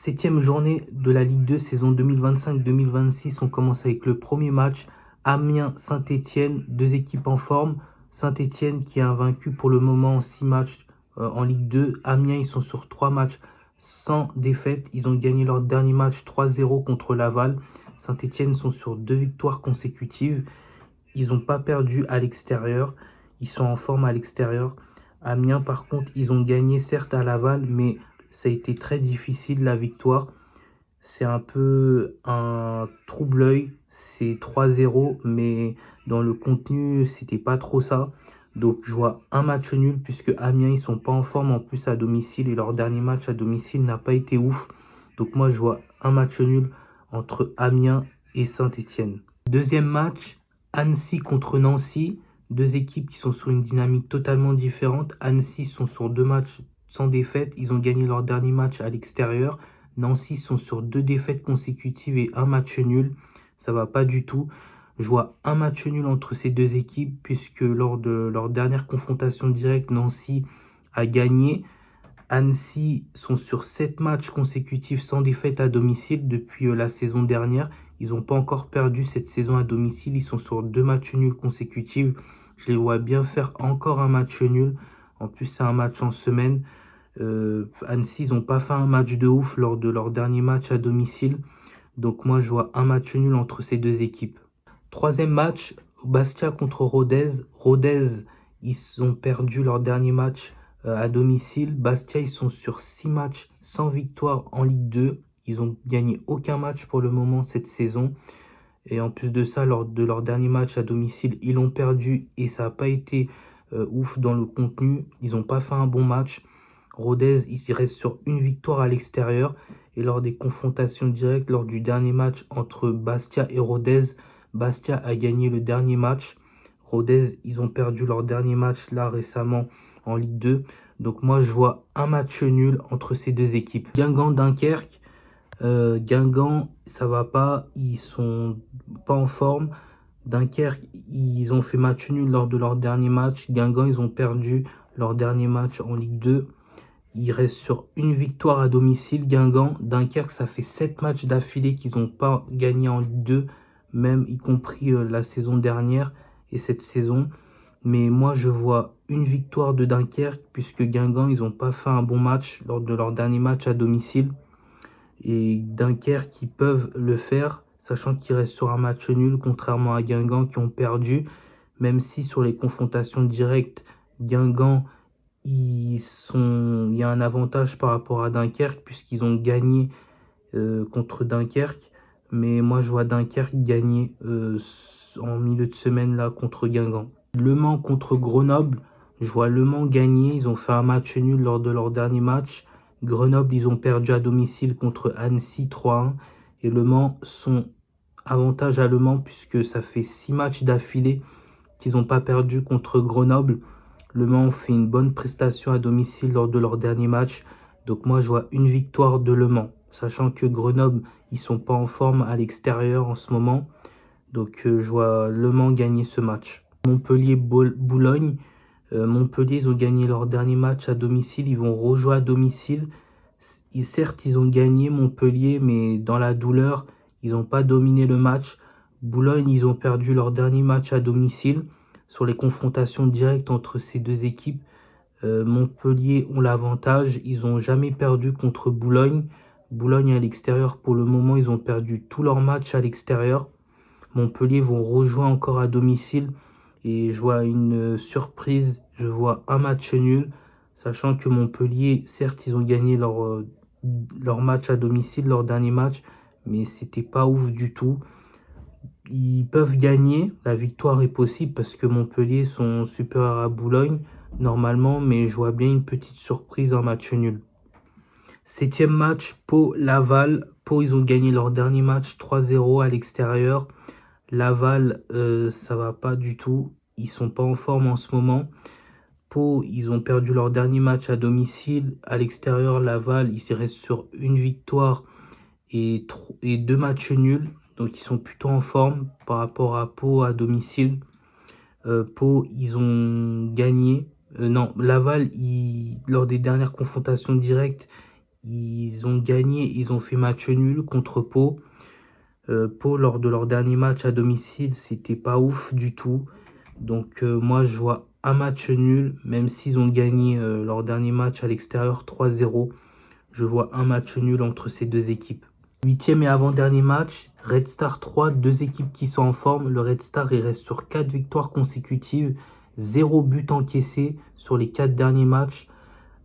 Septième journée de la Ligue 2 saison 2025-2026. On commence avec le premier match. Amiens-Saint-Etienne, deux équipes en forme. Saint-Etienne qui est invaincu pour le moment en 6 matchs en Ligue 2. Amiens, ils sont sur 3 matchs sans défaite. Ils ont gagné leur dernier match 3-0 contre Laval. Saint-Etienne sont sur 2 victoires consécutives. Ils n'ont pas perdu à l'extérieur. Ils sont en forme à l'extérieur. Amiens, par contre, ils ont gagné certes à Laval, mais ça a été très difficile la victoire. C'est un peu un trouble-œil. C'est 3-0, mais dans le contenu, c'était pas trop ça. Donc je vois un match nul puisque Amiens, ils sont pas en forme en plus à domicile et leur dernier match à domicile n'a pas été ouf. Donc moi, je vois un match nul entre Amiens et Saint-Etienne. Deuxième match, Annecy contre Nancy. Deux équipes qui sont sur une dynamique totalement différente. Annecy sont sur 2 matchs sans défaite. Ils ont gagné leur dernier match à l'extérieur. Nancy sont sur 2 défaites consécutives et un match nul. Ça va pas du tout. Je vois un match nul entre ces deux équipes puisque lors de leur dernière confrontation directe, Nancy a gagné. Annecy sont sur 7 matchs consécutifs sans défaite à domicile depuis la saison dernière. Ils n'ont pas encore perdu cette saison à domicile. Ils sont sur 2 matchs nuls consécutifs. Je les vois bien faire encore un match nul. En plus, c'est un match en semaine. Annecy, ils n'ont pas fait un match de ouf lors de leur dernier match à domicile. Donc moi, je vois un match nul entre ces deux équipes. Troisième match, Bastia contre Rodez. Rodez, ils ont perdu leur dernier match à domicile. Bastia, ils sont sur 6 matchs sans victoire en Ligue 2. Ils ont gagné aucun match pour le moment cette saison. Et en plus de ça, lors de leur dernier match à domicile, ils l'ont perdu et ça n'a pas été ouf dans le contenu. Ils n'ont pas fait un bon match. Rodez, ils restent sur une victoire à l'extérieur. Et lors des confrontations directes, lors du dernier match entre Bastia et Rodez, Bastia a gagné le dernier match. Rodez, ils ont perdu leur dernier match là récemment en Ligue 2. Donc moi, je vois un match nul entre ces deux équipes. Guingamp-Dunkerque. Guingamp, ça va pas. Ils sont pas en forme. Dunkerque, ils ont fait match nul lors de leur dernier match. Guingamp, ils ont perdu leur dernier match en Ligue 2. Ils restent sur une victoire à domicile, Guingamp. Dunkerque, ça fait 7 matchs d'affilée qu'ils n'ont pas gagné en Ligue 2, même y compris la saison dernière et cette saison. Mais moi, je vois une victoire de Dunkerque, puisque Guingamp, ils n'ont pas fait un bon match lors de leur dernier match à domicile. Et Dunkerque, ils peuvent le faire, sachant qu'ils restent sur un match nul, contrairement à Guingamp qui ont perdu. Même si sur les confrontations directes, Guingamp, il y a un avantage par rapport à Dunkerque puisqu'ils ont gagné contre Dunkerque. Mais moi, je vois Dunkerque gagner en milieu de semaine là contre Guingamp. Le Mans contre Grenoble, je vois Le Mans gagner. Ils ont fait un match nul lors de leur dernier match. Grenoble, ils ont perdu à domicile contre Annecy 3-1. Et Le Mans sont avantage à Le Mans puisque ça fait 6 matchs d'affilée qu'ils n'ont pas perdu contre Grenoble. Le Mans fait une bonne prestation à domicile lors de leur dernier match. Donc moi, je vois une victoire de Le Mans. Sachant que Grenoble, ils sont pas en forme à l'extérieur en ce moment. Donc je vois Le Mans gagner ce match. Montpellier-Boulogne. Montpellier, ils ont gagné leur dernier match à domicile. Ils vont rejouer à domicile. Certes, ils ont gagné Montpellier, mais dans la douleur, ils n'ont pas dominé le match. Boulogne, ils ont perdu leur dernier match à domicile. Sur les confrontations directes entre ces deux équipes, Montpellier ont l'avantage. Ils n'ont jamais perdu contre Boulogne. Boulogne à l'extérieur, pour le moment, ils ont perdu tous leurs matchs à l'extérieur. Montpellier vont rejouer encore à domicile. Et je vois une surprise. Je vois un match nul. Sachant que Montpellier, certes, ils ont gagné leur match à domicile, leur dernier match. Mais c'était pas ouf du tout. Ils peuvent gagner, la victoire est possible parce que Montpellier sont supérieurs à Boulogne normalement, mais je vois bien une petite surprise en match nul. Septième match, Pau-Laval. Pau, ils ont gagné leur dernier match 3-0 à l'extérieur. Laval, ça va pas du tout. Ils sont pas en forme en ce moment. Pau, ils ont perdu leur dernier match à domicile. À l'extérieur, Laval, ils restent sur une victoire et 2 matchs nuls. Donc ils sont plutôt en forme par rapport à Pau à domicile. Pau, ils ont gagné. Non, Laval, lors des dernières confrontations directes, ils ont gagné, ils ont fait match nul contre Pau. Pau, lors de leur dernier match à domicile, c'était pas ouf du tout. Donc moi, je vois un match nul, même s'ils ont gagné leur dernier match à l'extérieur 3-0. Je vois un match nul entre ces deux équipes. Huitième et avant-dernier match, Red Star 3, deux équipes qui sont en forme. Le Red Star, il reste sur 4 victoires consécutives, 0 but encaissé sur les 4 derniers matchs.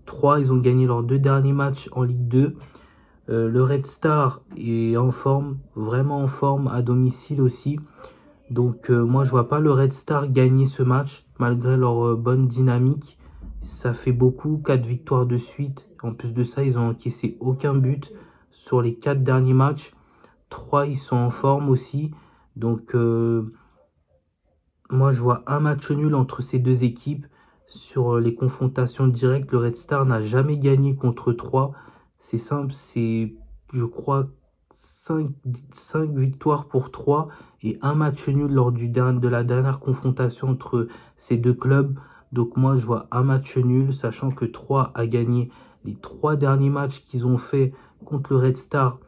3, ils ont gagné leurs 2 derniers matchs en Ligue 2. Le Red Star est en forme, vraiment en forme, à domicile aussi. Donc moi, je vois pas le Red Star gagner ce match, malgré leur bonne dynamique. Ça fait beaucoup, 4 victoires de suite. En plus de ça, ils ont encaissé aucun but sur les 4 derniers matchs. 3, ils sont en forme aussi. Donc moi, je vois un match nul entre ces deux équipes. Sur les confrontations directes, le Red Star n'a jamais gagné contre 3. C'est simple, c'est, je crois, 5 victoires pour 3 et un match nul lors de la dernière confrontation entre ces deux clubs. Donc moi, je vois un match nul, sachant que 3 a gagné les 3 derniers matchs qu'ils ont fait contre le Red Star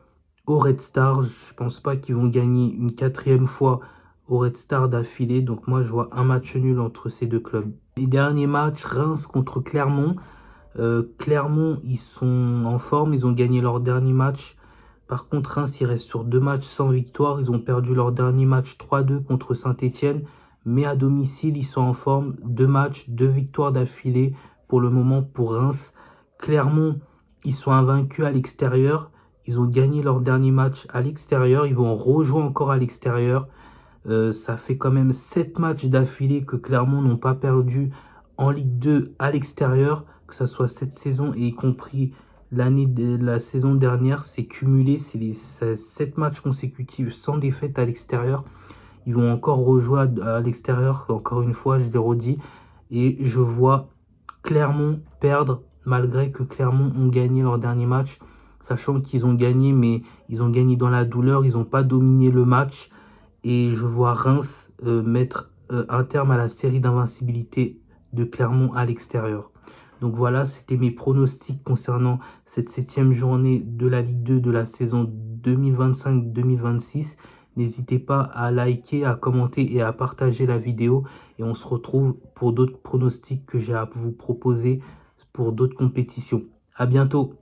au Red Star. Je pense pas qu'ils vont gagner une 4e fois au Red Star d'affilée. Donc moi, je vois un match nul entre ces deux clubs. Les derniers matchs, Reims contre Clermont. Clermont, ils sont en forme, ils ont gagné leur dernier match. Par contre, Reims, ils restent sur 2 matchs sans victoire. Ils ont perdu leur dernier match 3-2 contre Saint-Etienne. Mais à domicile, ils sont en forme. 2 matchs, 2 victoires d'affilée pour le moment pour Reims. Clermont, ils sont invaincus à l'extérieur. Ils ont gagné leur dernier match à l'extérieur. Ils vont rejouer encore à l'extérieur. Ça fait quand même 7 matchs d'affilée que Clermont n'ont pas perdu en Ligue 2 à l'extérieur, que ce soit cette saison et y compris l'année de la saison dernière. C'est cumulé, c'est les 7 matchs consécutifs sans défaite à l'extérieur. Ils vont encore rejouer à l'extérieur, encore une fois, je l'ai redit. Et je vois Clermont perdre, malgré que Clermont ont gagné leur dernier match, sachant qu'ils ont gagné, mais ils ont gagné dans la douleur, ils n'ont pas dominé le match. Et je vois Reims mettre un terme à la série d'invincibilité de Clermont à l'extérieur. Donc voilà, c'était mes pronostics concernant cette 7e journée de la Ligue 2 de la saison 2025-2026. N'hésitez pas à liker, à commenter et à partager la vidéo. Et on se retrouve pour d'autres pronostics que j'ai à vous proposer pour d'autres compétitions. À bientôt!